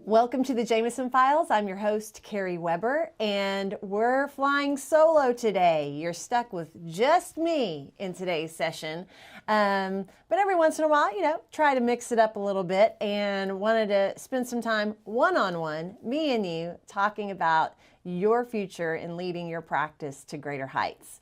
Welcome to the Jameson Files. I'm your host, Carrie Weber, and we're flying solo today. You're stuck with just me in today's session. But every once in a while, try to mix it up a little bit, and wanted to spend some time one-on-one, me and you, talking about your future and leading your practice to greater heights.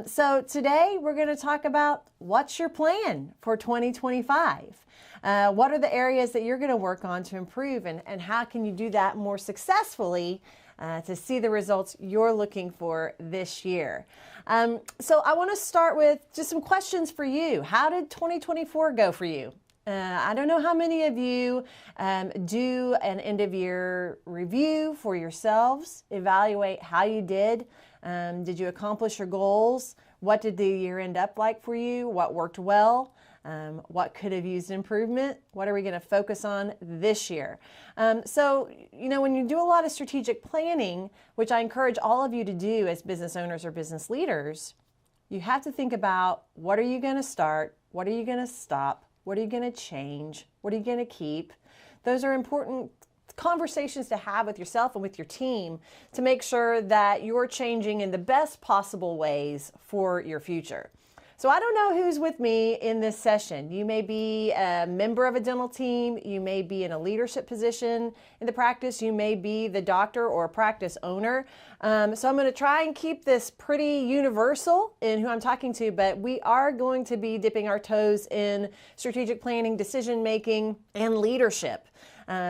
So today we're going to talk about what's your plan for 2025. What are the areas that you're going to work on to improve, and how can you do that more successfully to see the results you're looking for this year? So I want to start with just some questions for you. How did 2024 go for you? I don't know how many of you do an end of year review for yourselves, evaluate how you did. Did you accomplish your goals? What did the year end up like for you? What worked well? What could have used improvement? What are we going to focus on this year? So, when you do a lot of strategic planning, which I encourage all of you to do as business owners or business leaders, you have to think about, what are you going to start? What are you going to stop? What are you going to change? What are you going to keep? Those are important conversations to have with yourself and with your team to make sure that you're changing in the best possible ways for your future. So I don't know who's with me in this session. You may be a member of a dental team. You may be in a leadership position in the practice. You may be the doctor or a practice owner. So I'm going to try and keep this pretty universal in who I'm talking to, but we are going to be dipping our toes in strategic planning, decision making, and leadership.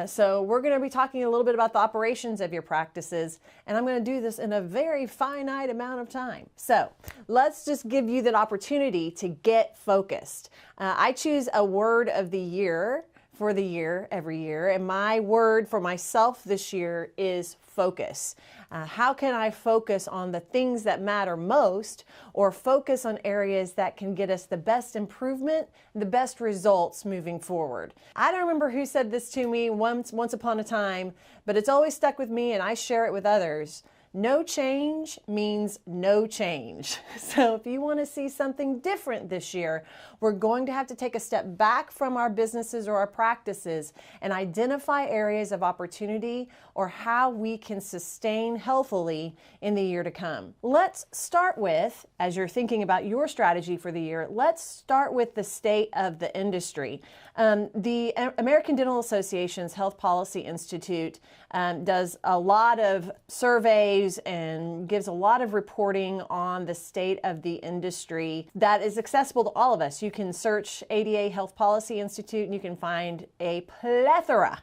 So we're going to be talking a little bit about the operations of your practices, and I'm going to do this in a very finite amount of time. So let's just give you that opportunity to get focused. I choose a word of the year for the year every year, and my word for myself this year is focus. How can I focus on the things that matter most, or focus on areas that can get us the best improvement, the best results moving forward? I don't remember who said this to me once upon a time, but it's always stuck with me, and I share it with others. No change means no change. So if you want to see something different this year, we're going to have to take a step back from our businesses or our practices and identify areas of opportunity or how we can sustain healthily in the year to come. Let's start with, as you're thinking about your strategy for the year, let's start with the state of the industry. The American Dental Association's Health Policy Institute does a lot of surveys and gives a lot of reporting on the state of the industry that is accessible to all of us. You can search ADA Health Policy Institute and you can find a plethora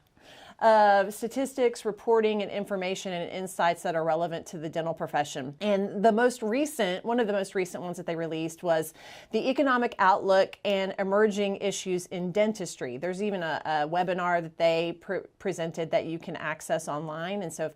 of statistics, reporting, and information and insights that are relevant to the dental profession. And one of the most recent ones that they released was the economic outlook and emerging issues in dentistry. There's even a webinar that they presented that you can access online. And so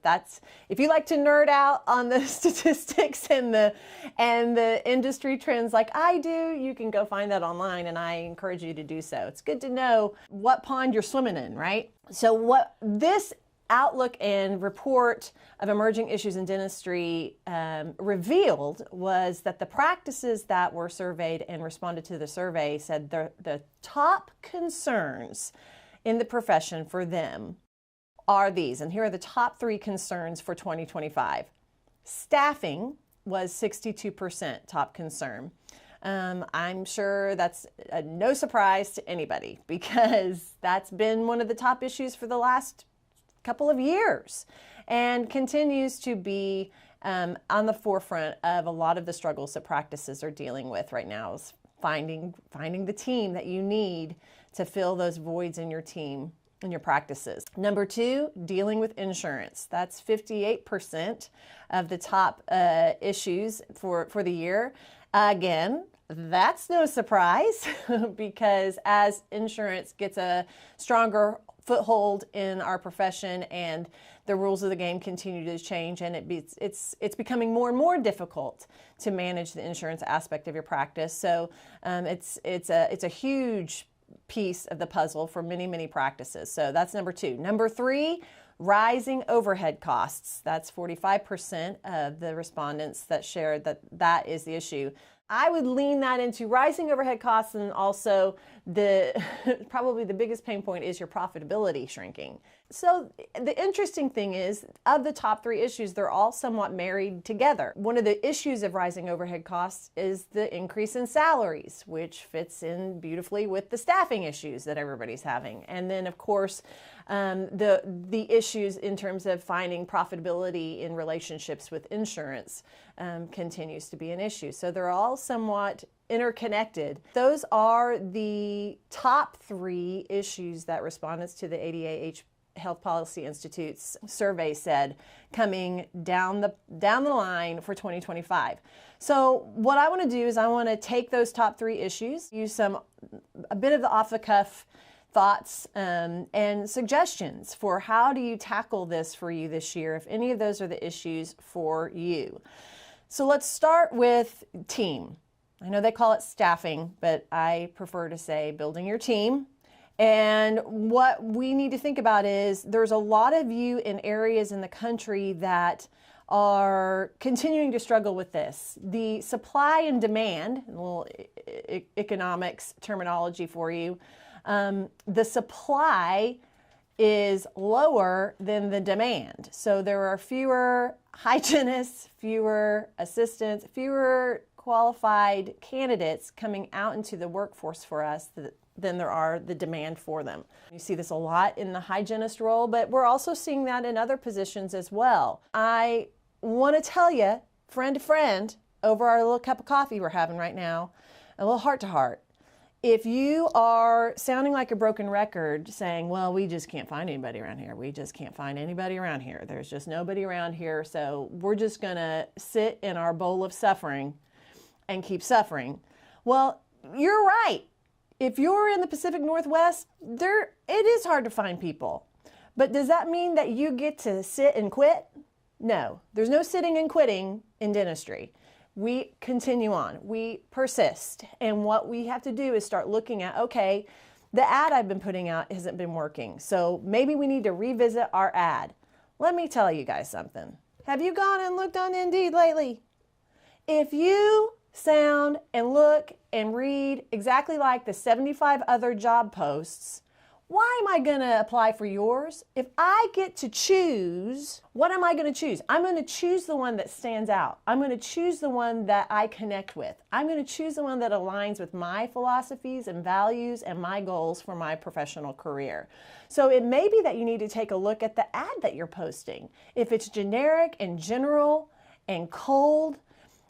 if you like to nerd out on the statistics and the industry trends like I do, you can go find that online, and I encourage you to do so. It's good to know what pond you're swimming in, right? So what this outlook and report of emerging issues in dentistry revealed was that the practices that were surveyed and responded to the survey said the top concerns in the profession for them are these. And here are the top 3 concerns for 2025. Staffing was 62% top concern. I'm sure that's no surprise to anybody, because that's been one of the top issues for the last couple of years and continues to be on the forefront of a lot of the struggles that practices are dealing with right now, is finding the team that you need to fill those voids in your team, in your practices. Number 2, dealing with insurance. That's 58% of the top issues for the year. Again, that's no surprise because as insurance gets a stronger foothold in our profession and the rules of the game continue to change, and it's becoming more and more difficult to manage the insurance aspect of your practice. So it's a huge piece of the puzzle for many practices. So that's number 2. Number 3, rising overhead costs. That's 45% of the respondents that shared that is the issue. I would lean that into rising overhead costs, and also the probably the biggest pain point is your profitability shrinking. So the interesting thing is, of the top three issues, they're all somewhat married together. One of the issues of rising overhead costs is the increase in salaries, which fits in beautifully with the staffing issues that everybody's having. And then, of course, the issues in terms of finding profitability in relationships with insurance continues to be an issue. So they're all somewhat interconnected. Those are the top three issues that respondents to the ADA Health Policy Institute's survey said coming down the line for 2025. So what I want to do is I want to take those top three issues, use a bit of the off-the-cuff thoughts and suggestions for how do you tackle this for you this year, if any of those are the issues for you. So let's start with team. I know they call it staffing, but I prefer to say building your team. And what we need to think about is there's a lot of you in areas in the country that are continuing to struggle with this. The supply and demand, a little economics terminology for you, the supply is lower than the demand. So there are fewer hygienists, fewer assistants, fewer qualified candidates coming out into the workforce for us than there are the demand for them. You see this a lot in the hygienist role, but we're also seeing that in other positions as well. I want to tell you, friend to friend, over our little cup of coffee we're having right now, a little heart to heart, if you are sounding like a broken record saying, well, we just can't find anybody around here. We just can't find anybody around here. There's just nobody around here. So we're just going to sit in our bowl of suffering and keep suffering. Well, you're right. If you're in the Pacific Northwest, it is hard to find people. But does that mean that you get to sit and quit? No, there's no sitting and quitting in dentistry. We continue on, we persist. And what we have to do is start looking at, okay, the ad I've been putting out hasn't been working. So maybe we need to revisit our ad. Let me tell you guys something. Have you gone and looked on Indeed lately? If you sound and look and read exactly like the 75 other job posts, why am I going to apply for yours? If I get to choose, what am I going to choose? I'm going to choose the one that stands out. I'm going to choose the one that I connect with. I'm going to choose the one that aligns with my philosophies and values and my goals for my professional career. So it may be that you need to take a look at the ad that you're posting. If it's generic and general and cold,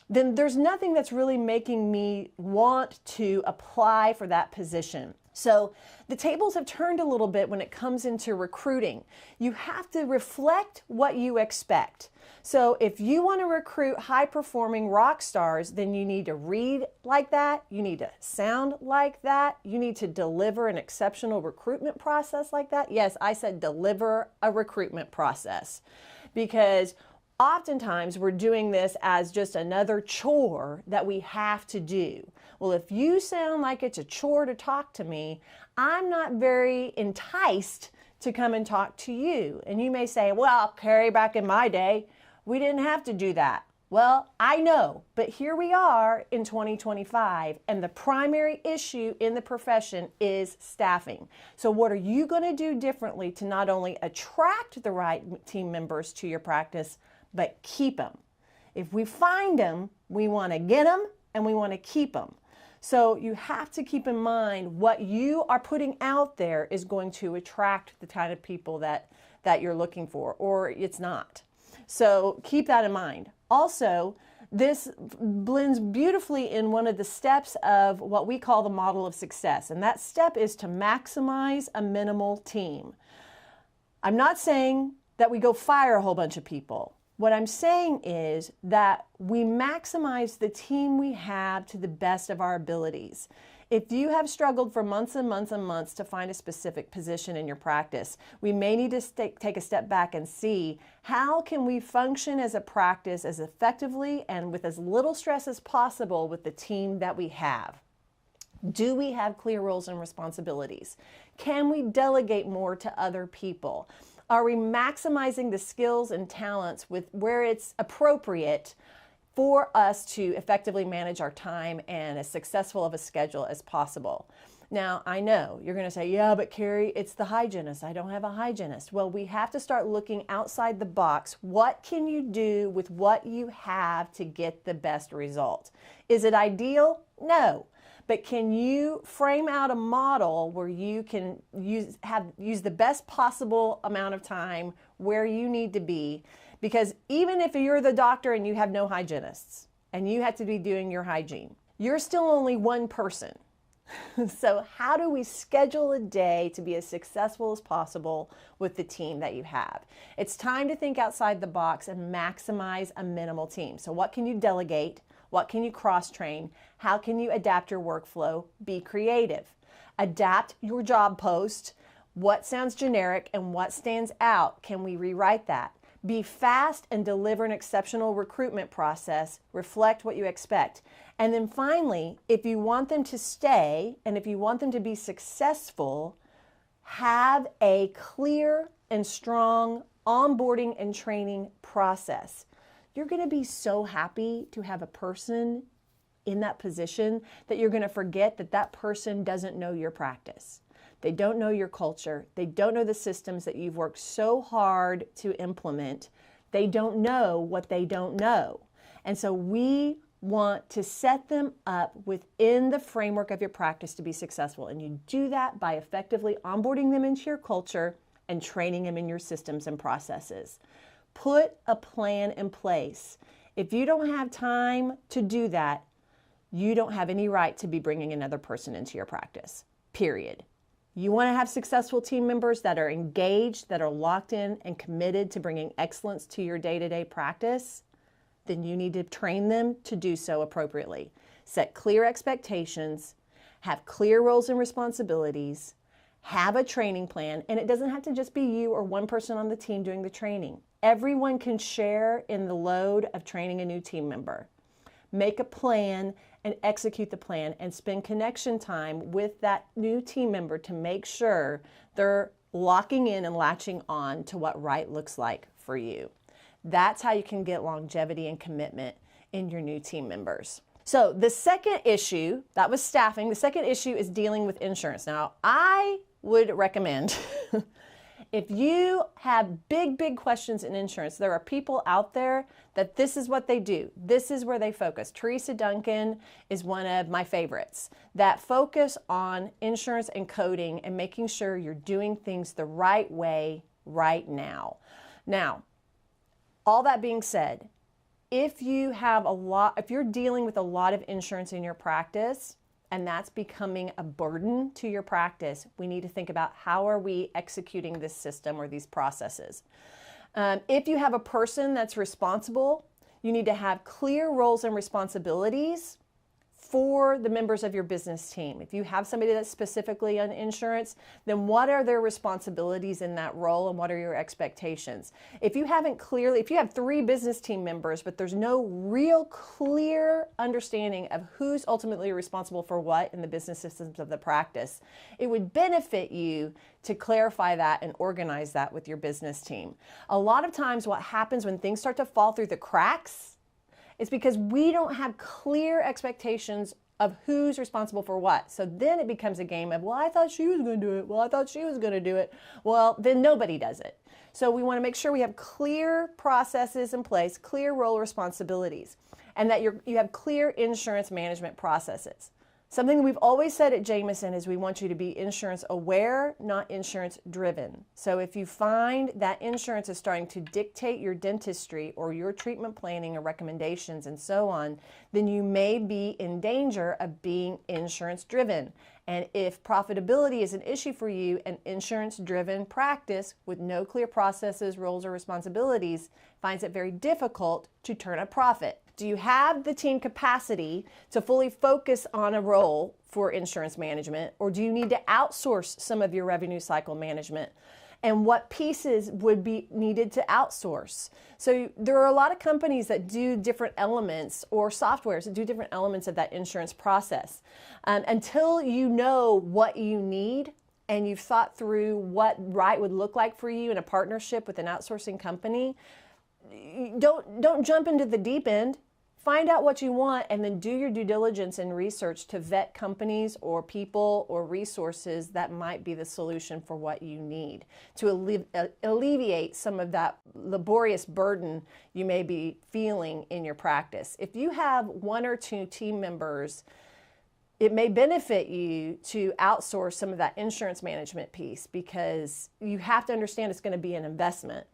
then there's nothing that's really making me want to apply for that position. So the tables have turned a little bit when it comes into recruiting. You have to reflect what you expect. So if you want to recruit high-performing rock stars, then you need to read like that, you need to sound like that, you need to deliver an exceptional recruitment process like that. Yes, I said deliver a recruitment process, because oftentimes we're doing this as just another chore that we have to do. Well, if you sound like it's a chore to talk to me, I'm not very enticed to come and talk to you. And you may say, well, Carrie, back in my day, we didn't have to do that. Well, I know, but here we are in 2025, and the primary issue in the profession is staffing. So what are you going to do differently to not only attract the right team members to your practice, but keep them? If we find them, we want to get them and we want to keep them. So you have to keep in mind what you are putting out there is going to attract the kind of people that you're looking for, or it's not. So keep that in mind. Also, this blends beautifully in one of the steps of what we call the model of success. And that step is to maximize a minimal team. I'm not saying that we go fire a whole bunch of people. What I'm saying is that we maximize the team we have to the best of our abilities. If you have struggled for months and months and months to find a specific position in your practice, we may need to take a step back and see how can we function as a practice as effectively and with as little stress as possible with the team that we have. Do we have clear roles and responsibilities? Can we delegate more to other people? Are we maximizing the skills and talents with where it's appropriate for us to effectively manage our time and as successful of a schedule as possible. Now, I know you're going to say, yeah, but Carrie, it's the hygienist. I don't have a hygienist. Well, we have to start looking outside the box. What can you do with what you have to get the best result? Is it ideal? No. But can you frame out a model where you can use the best possible amount of time where you need to be? Because even if you're the doctor and you have no hygienists and you have to be doing your hygiene, you're still only one person. So how do we schedule a day to be as successful as possible with the team that you have? It's time to think outside the box and maximize a minimal team. So what can you delegate? What can you cross-train? How can you adapt your workflow? Be creative. Adapt your job post. What sounds generic and what stands out? Can we rewrite that? Be fast and deliver an exceptional recruitment process. Reflect what you expect. And then finally, if you want them to stay and if you want them to be successful, have a clear and strong onboarding and training process. You're going to be so happy to have a person in that position that you're going to forget that that person doesn't know your practice. They don't know your culture. They don't know the systems that you've worked so hard to implement. They don't know what they don't know. And so we want to set them up within the framework of your practice to be successful. And you do that by effectively onboarding them into your culture and training them in your systems and processes. Put a plan in place. If you don't have time to do that, you don't have any right to be bringing another person into your practice, period. You want to have successful team members that are engaged, that are locked in and committed to bringing excellence to your day-to-day practice, then you need to train them to do so appropriately. Set clear expectations, have clear roles and responsibilities, have a training plan, and it doesn't have to just be you or one person on the team doing the training. Everyone can share in the load of training a new team member. Make a plan and execute the plan and spend connection time with that new team member to make sure they're locking in and latching on to what right looks like for you. That's how you can get longevity and commitment in your new team members. So the second issue, that was staffing. The second issue is dealing with insurance. Now, I would recommend if you have big questions in insurance, there are people out there that this is what they do. This is where they focus. Teresa Duncan is one of my favorites that focus on insurance and coding and making sure you're doing things the right way right now. Now, all that being said, if you're dealing with a lot of insurance in your practice, and that's becoming a burden to your practice, we need to think about how are we executing this system or these processes. If you have a person that's responsible, you need to have clear roles and responsibilities for the members of your business team. If you have somebody that's specifically on insurance, then what are their responsibilities in that role and what are your expectations? If you have 3 business team members, but there's no real clear understanding of who's ultimately responsible for what in the business systems of the practice, it would benefit you to clarify that and organize that with your business team. A lot of times what happens when things start to fall through the cracks it's because we don't have clear expectations of who's responsible for what. So then it becomes a game of, well, I thought she was going to do it. Well, I thought she was going to do it. Well, then nobody does it. So we want to make sure we have clear processes in place, clear role responsibilities, and that you have clear insurance management processes. Something we've always said at Jameson is we want you to be insurance aware, not insurance driven. So if you find that insurance is starting to dictate your dentistry or your treatment planning or recommendations and so on, then you may be in danger of being insurance driven. And if profitability is an issue for you, an insurance driven practice with no clear processes, roles, or responsibilities finds it very difficult to turn a profit. Do you have the team capacity to fully focus on a role for insurance management, or do you need to outsource some of your revenue cycle management? And what pieces would be needed to outsource? So there are a lot of companies that do different elements or softwares that do different elements of that insurance process. Until you know what you need and you've thought through what right would look like for you in a partnership with an outsourcing company, don't jump into the deep end. Find out what you want and then do your due diligence and research to vet companies or people or resources that might be the solution for what you need to alleviate some of that laborious burden you may be feeling in your practice. If you have 1 or 2 team members, it may benefit you to outsource some of that insurance management piece, because you have to understand it's going to be an investment.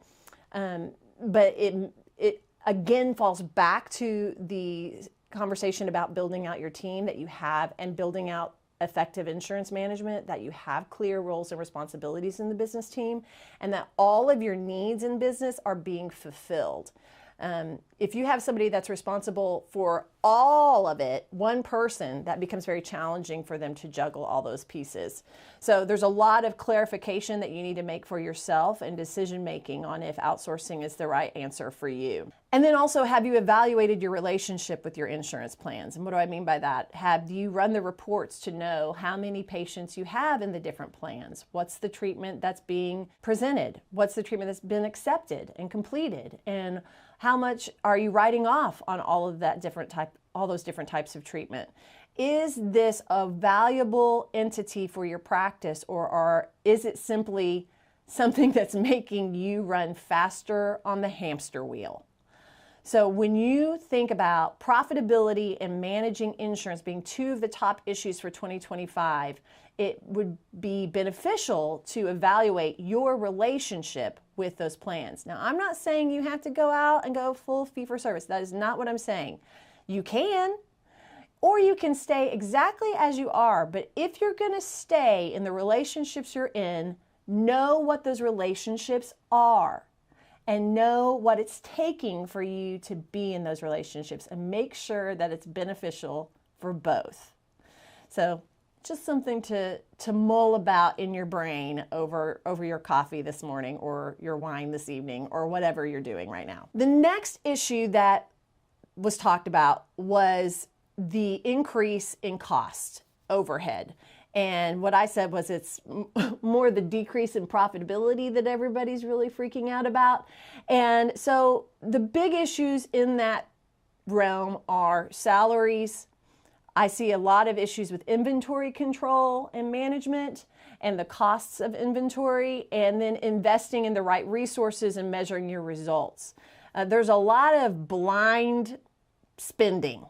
But it again falls back to the conversation about building out your team that you have and building out effective insurance management, that you have clear roles and responsibilities in the business team, and that all of your needs in business are being fulfilled. If you have somebody that's responsible for all of it, one person, that becomes very challenging for them to juggle all those pieces. So there's a lot of clarification that you need to make for yourself and decision making on if outsourcing is the right answer for you. And then also, have you evaluated your relationship with your insurance plans? And what do I mean by that? Have you run the reports to know how many patients you have in the different plans? What's the treatment that's being presented? What's the treatment that's been accepted and completed? And how much are you writing off on all of that all those different types of treatment? Is this a valuable entity for your practice, or is it simply something that's making you run faster on the hamster wheel? So when you think about profitability and managing insurance being 2 of the top issues for 2025, it would be beneficial to evaluate your relationship with those plans. Now, I'm not saying you have to go out and go full fee-for-service. That is not what I'm saying. You can, or you can stay exactly as you are. But if you're going to stay in the relationships you're in, know what those relationships are and know what it's taking for you to be in those relationships, and make sure that it's beneficial for both. So just something to mull about in your brain over your coffee this morning, or your wine this evening, or whatever you're doing right now. The next issue that was talked about was the increase in cost, overhead. And what I said was it's more the decrease in profitability that everybody's really freaking out about. And so the big issues in that realm are salaries. I see a lot of issues with inventory control and management and the costs of inventory, and then investing in the right resources and measuring your results. There's a lot of blind spending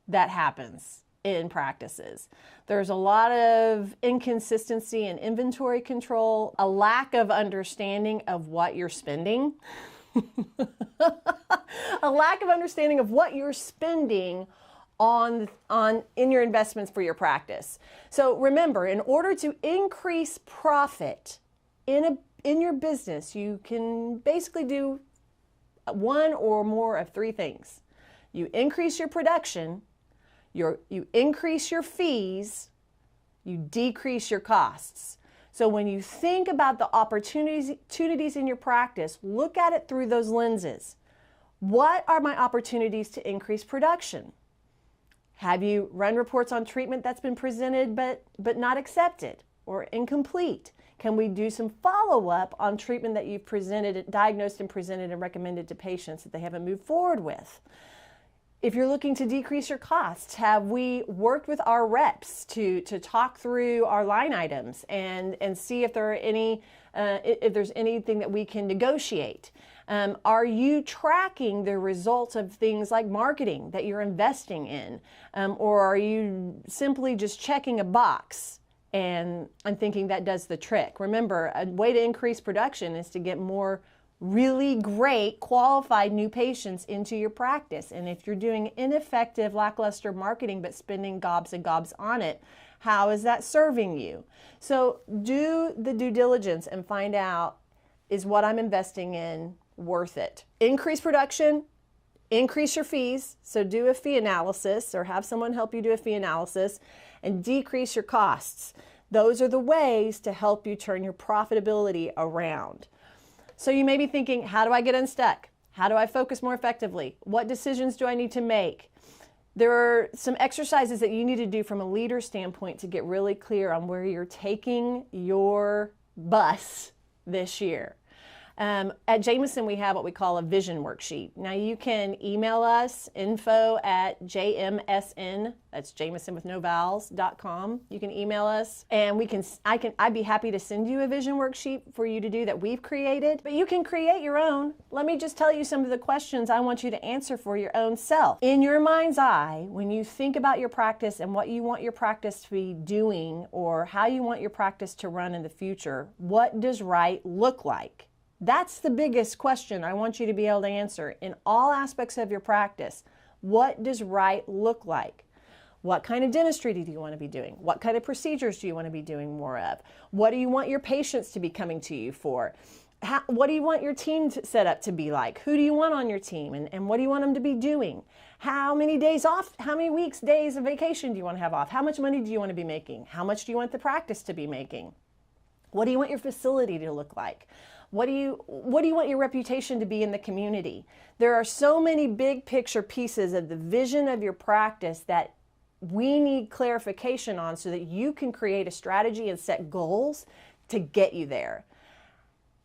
that happens in practices. There's a lot of inconsistency in inventory control, a lack of understanding of what you're spending, a lack of understanding of what you're spending on in your investments for your practice. So remember, in order to increase profit in your business, you can basically do 1 or more of 3 things. You increase your production, you increase your fees, you decrease your costs. So when you think about the opportunities in your practice, look at it through those lenses. What are my opportunities to increase production? Have you run reports on treatment that's been presented but not accepted or incomplete? Can we do some follow-up on treatment that you've diagnosed and presented and recommended to patients that they haven't moved forward with? If you're looking to decrease your costs, have we worked with our reps to talk through our line items and see if there are if there's anything that we can negotiate? Are you tracking the results of things like marketing that you're investing in? Or are you simply just checking a box and thinking that does the trick? Remember, a way to increase production is to get more really great qualified new patients into your practice. And if you're doing ineffective, lackluster marketing but spending gobs and gobs on it, how is that serving you? So do the due diligence and find out, is what I'm investing in worth it? Increase production, increase your fees. So do a fee analysis or have someone help you do a fee analysis, and decrease your costs. Those are the ways to help you turn your profitability around. So you may be thinking, how do I get unstuck? How do I focus more effectively? What decisions do I need to make? There are some exercises that you need to do from a leader standpoint to get really clear on where you're taking your bus this year. At Jameson, we have what we call a vision worksheet. Now you can email us info@jmsn, that's Jameson with no vowels.com. You can email us and I'd be happy to send you a vision worksheet for you to do that we've created, but you can create your own. Let me just tell you some of the questions I want you to answer for your own self. In your mind's eye, when you think about your practice and what you want your practice to be doing or how you want your practice to run in the future, what does right look like? That's the biggest question I want you to be able to answer in all aspects of your practice. What does right look like? What kind of dentistry do you want to be doing? What kind of procedures do you want to be doing more of? What do you want your patients to be coming to you for? What do you want your team set up to be like? Who do you want on your team? And what do you want them to be doing? How many days off, how many weeks, days of vacation do you want to have off? How much money do you want to be making? How much do you want the practice to be making? What do you want your facility to look like? What do you want your reputation to be in the community? There are so many big picture pieces of the vision of your practice that we need clarification on so that you can create a strategy and set goals to get you there.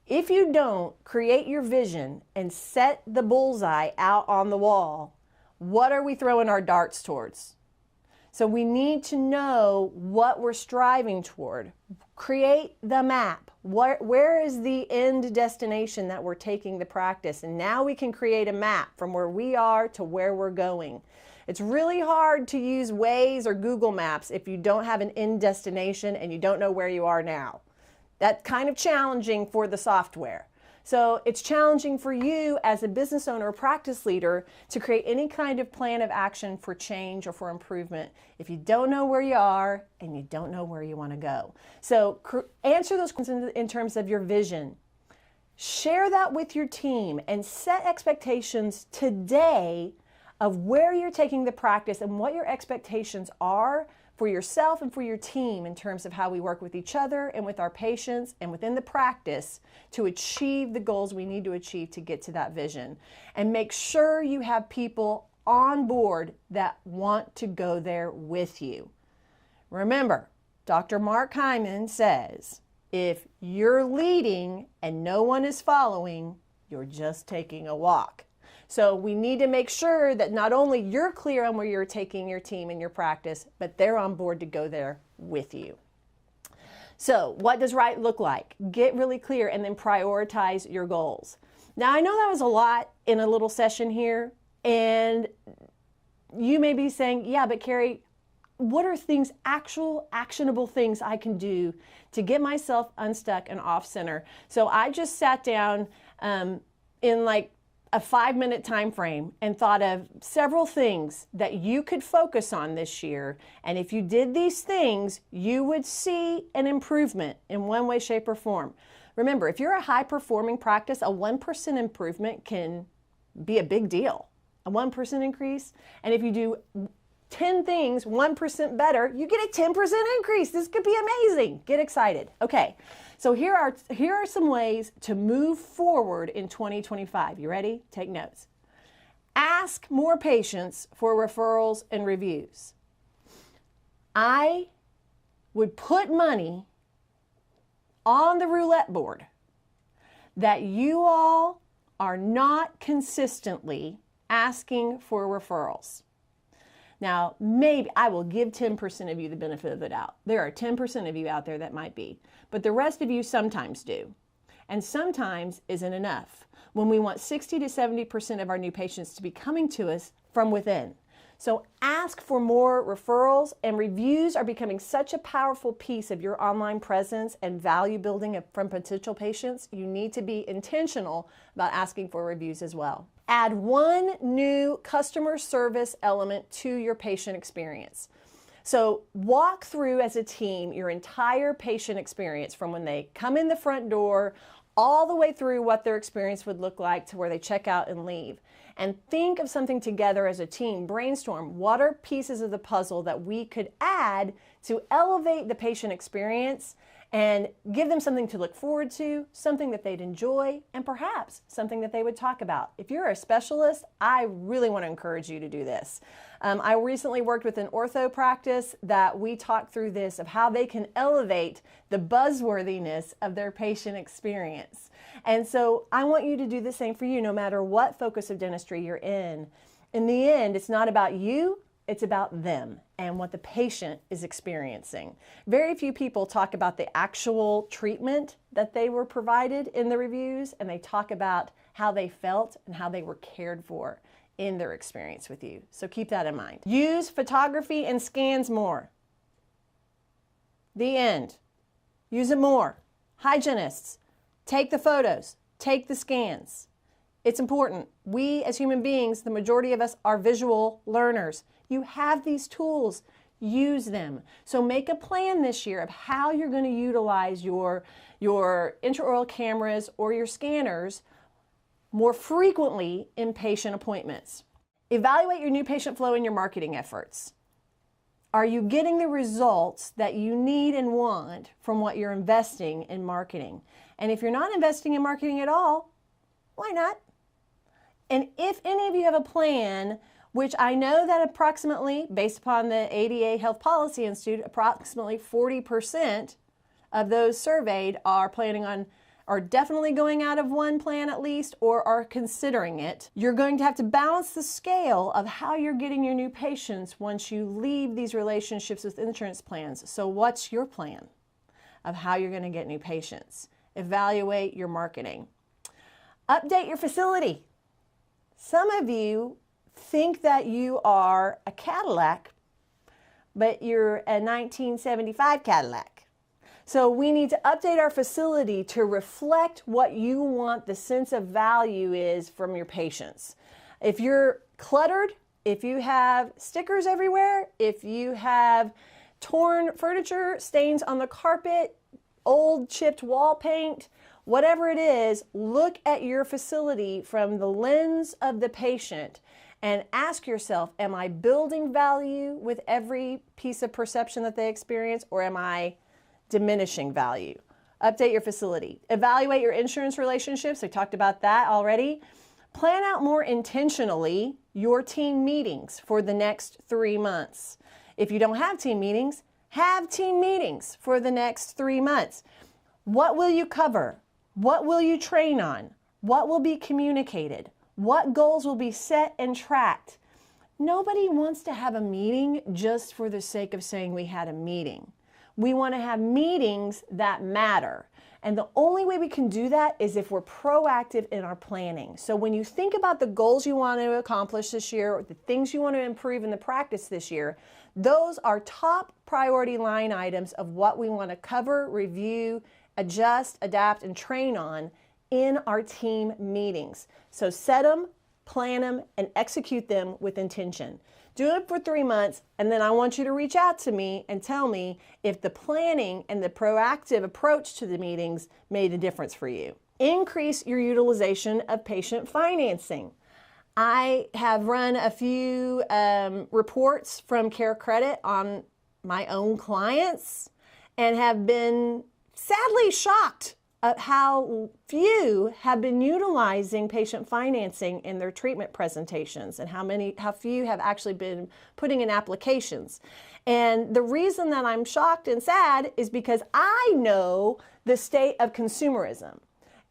If you don't create your vision and set the bullseye out on the wall, what are we throwing our darts towards? So we need to know what we're striving toward. Create the map. Where is the end destination that we're taking the practice? And now we can create a map from where we are to where we're going. It's really hard to use Waze or Google Maps if you don't have an end destination and you don't know where you are now. That's kind of challenging for the software. So it's challenging for you as a business owner or practice leader to create any kind of plan of action for change or for improvement if you don't know where you are and you don't know where you want to go. So answer those questions in terms of your vision. Share that with your team and set expectations today of where you're taking the practice and what your expectations are for yourself and for your team in terms of how we work with each other and with our patients and within the practice to achieve the goals we need to achieve to get to that vision. And make sure you have people on board that want to go there with you. Remember, Dr. Mark Hyman says, if you're leading and no one is following, you're just taking a walk. So we need to make sure that not only you're clear on where you're taking your team and your practice, but they're on board to go there with you. So what does right look like? Get really clear and then prioritize your goals. Now I know that was a lot in a little session here, and you may be saying, yeah, but Carrie, what are things, actual actionable things I can do to get myself unstuck and off center? So I just sat down in like a 5-minute time frame and thought of several things that you could focus on this year. And if you did these things, you would see an improvement in one way, shape, or form. Remember, if you're a high-performing practice, a 1% improvement can be a big deal. A 1% increase. And if you do 10 things 1% better, you get a 10% increase. This could be amazing. Get excited. Okay. So here are some ways to move forward in 2025. You ready? Take notes. Ask more patients for referrals and reviews. I would put money on the roulette board that you all are not consistently asking for referrals. Now, maybe I will give 10% of you the benefit of the doubt. There are 10% of you out there that might be, but the rest of you sometimes do. And sometimes isn't enough when we want 60 to 70% of our new patients to be coming to us from within. So ask for more referrals, and reviews are becoming such a powerful piece of your online presence and value building from potential patients. You need to be intentional about asking for reviews as well. Add one new customer service element to your patient experience. So walk through as a team your entire patient experience from when they come in the front door all the way through what their experience would look like to where they check out and leave. And think of something together as a team. Brainstorm what are pieces of the puzzle that we could add to elevate the patient experience and give them something to look forward to, something that they'd enjoy, and perhaps something that they would talk about. If you're a specialist, I really want to encourage you to do this. I recently worked with an ortho practice that we talked through this of how they can elevate the buzzworthiness of their patient experience. And so I want you to do the same for you, no matter what focus of dentistry you're in. In the end, it's not about you, it's about them and what the patient is experiencing. Very few people talk about the actual treatment that they were provided in the reviews, and they talk about how they felt and how they were cared for in their experience with you. So keep that in mind. Use photography and scans more. The end. Use it more. Hygienists, take the photos, take the scans. It's important. We as human beings, the majority of us are visual learners. You have these tools, use them. So make a plan this year of how you're going to utilize your intraoral cameras or your scanners more frequently in patient appointments. Evaluate your new patient flow in your marketing efforts. Are you getting the results that you need and want from what you're investing in marketing? And if you're not investing in marketing at all, why not? And if any of you have a plan, which I know that approximately, based upon the ADA Health Policy Institute, approximately 40% of those surveyed are definitely going out of one plan at least, or are considering it. You're going to have to balance the scale of how you're getting your new patients once you leave these relationships with insurance plans. So what's your plan of how you're going to get new patients? Evaluate your marketing. Update your facility. Some of you think that you are a Cadillac, but you're a 1975 Cadillac. So we need to update our facility to reflect what you want the sense of value is from your patients. If you're cluttered, if you have stickers everywhere, if you have torn furniture, stains on the carpet, old chipped wall paint, whatever it is, look at your facility from the lens of the patient and ask yourself, am I building value with every piece of perception that they experience, or am I diminishing value? Update your facility. Evaluate your insurance relationships. I talked about that already. Plan out more intentionally your team meetings for the next 3 months. If you don't have team meetings, have team meetings for the next 3 months. What will you cover? What will you train on? What will be communicated? What goals will be set and tracked? Nobody wants to have a meeting just for the sake of saying we had a meeting. We want to have meetings that matter. And the only way we can do that is if we're proactive in our planning. So when you think about the goals you want to accomplish this year, or the things you want to improve in the practice this year, those are top priority line items of what we want to cover, review, adjust, adapt, and train on in our team meetings. So set them, plan them, and execute them with intention. Do it for 3 months, and then I want you to reach out to me and tell me if the planning and the proactive approach to the meetings made a difference for you. Increase your utilization of patient financing. I have run a few reports from Care Credit on my own clients and have been sadly shocked at how few have been utilizing patient financing in their treatment presentations, and how few have actually been putting in applications. And the reason that I'm shocked and sad is because I know the state of consumerism.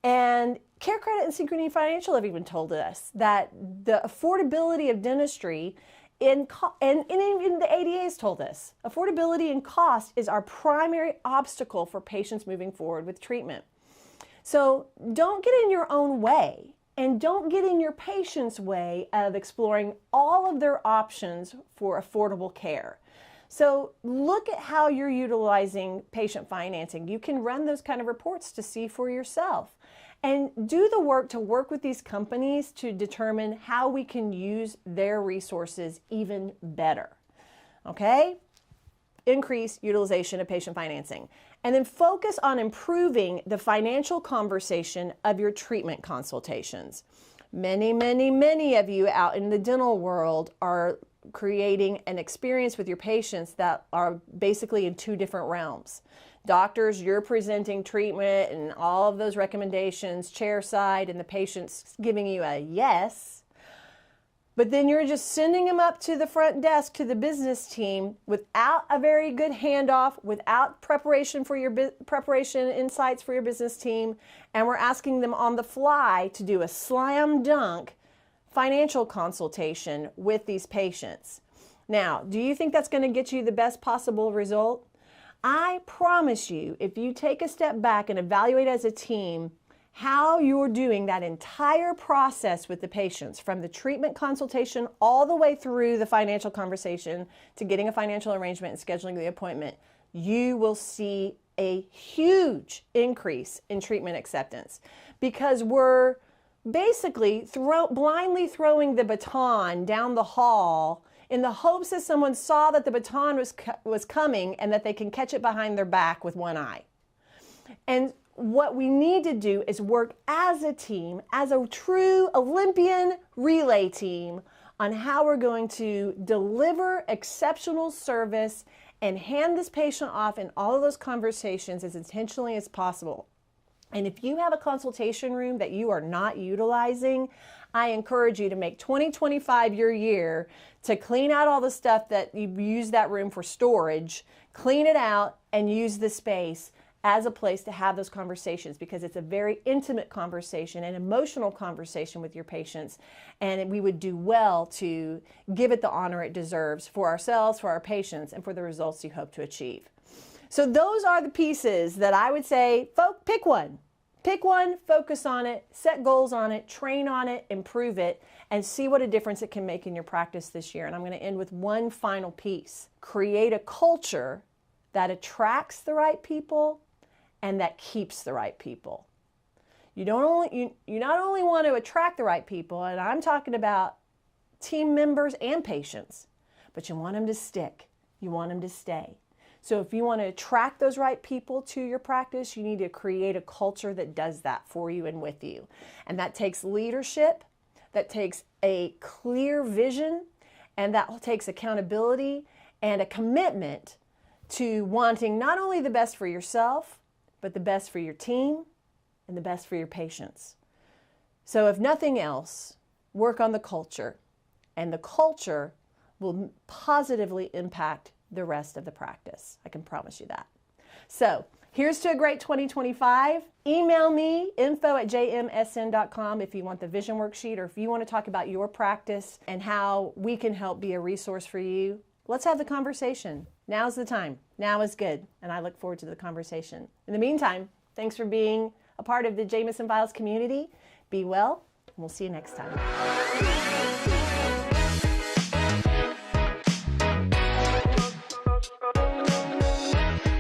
And Care Credit and Synchrony Financial have even told us that the affordability of dentistry and even the ADA has told us, affordability and cost is our primary obstacle for patients moving forward with treatment. So don't get in your own way, and don't get in your patient's way of exploring all of their options for affordable care. So look at how you're utilizing patient financing. You can run those kind of reports to see for yourself, and do the work to work with these companies to determine how we can use their resources even better. Okay? Increase utilization of patient financing. And then focus on improving the financial conversation of your treatment consultations. Many, many, many of you out in the dental world are creating an experience with your patients that are basically in two different realms. Doctors, you're presenting treatment and all of those recommendations, chair side, and the patient's giving you a yes. But then you're just sending them up to the front desk, to the business team, without a very good handoff, without preparation for your preparation insights for your business team, and we're asking them on the fly to do a slam dunk financial consultation with these patients. Now, do you think that's going to get you the best possible result? I promise you, if you take a step back and evaluate as a team how you're doing that entire process with the patients, from the treatment consultation all the way through the financial conversation to getting a financial arrangement and scheduling the appointment, you will see a huge increase in treatment acceptance, because we're basically blindly throwing the baton down the hall in the hopes that someone saw that the baton was coming and that they can catch it behind their back with one eye. And what we need to do is work as a team, as a true Olympian relay team, on how we're going to deliver exceptional service and hand this patient off in all of those conversations as intentionally as possible. And if you have a consultation room that you are not utilizing, I encourage you to make 2025 your year to clean out all the stuff that you use that room for storage, clean it out, and use the space as a place to have those conversations, because it's a very intimate conversation, an emotional conversation with your patients, and we would do well to give it the honor it deserves for ourselves, for our patients, and for the results you hope to achieve. So those are the pieces that I would say, pick one. Pick one, focus on it, set goals on it, train on it, improve it, and see what a difference it can make in your practice this year. And I'm going to end with one final piece. Create a culture that attracts the right people and that keeps the right people. You not only want to attract the right people, and I'm talking about team members and patients, but you want them to stick. You want them to stay. So if you want to attract those right people to your practice, you need to create a culture that does that for you and with you. And that takes leadership, that takes a clear vision, and that takes accountability and a commitment to wanting not only the best for yourself, but the best for your team and the best for your patients. So if nothing else, work on the culture, and the culture will positively impact the rest of the practice. I can promise you that. So here's to a great 2025. Email me, info@jmsn.com, if you want the vision worksheet, or if you want to talk about your practice and how we can help be a resource for you. Let's have the conversation. Now's the time. Now is good, and I look forward to the conversation. In the meantime, thanks for being a part of the Jamison Files community. Be well, and we'll see you next time.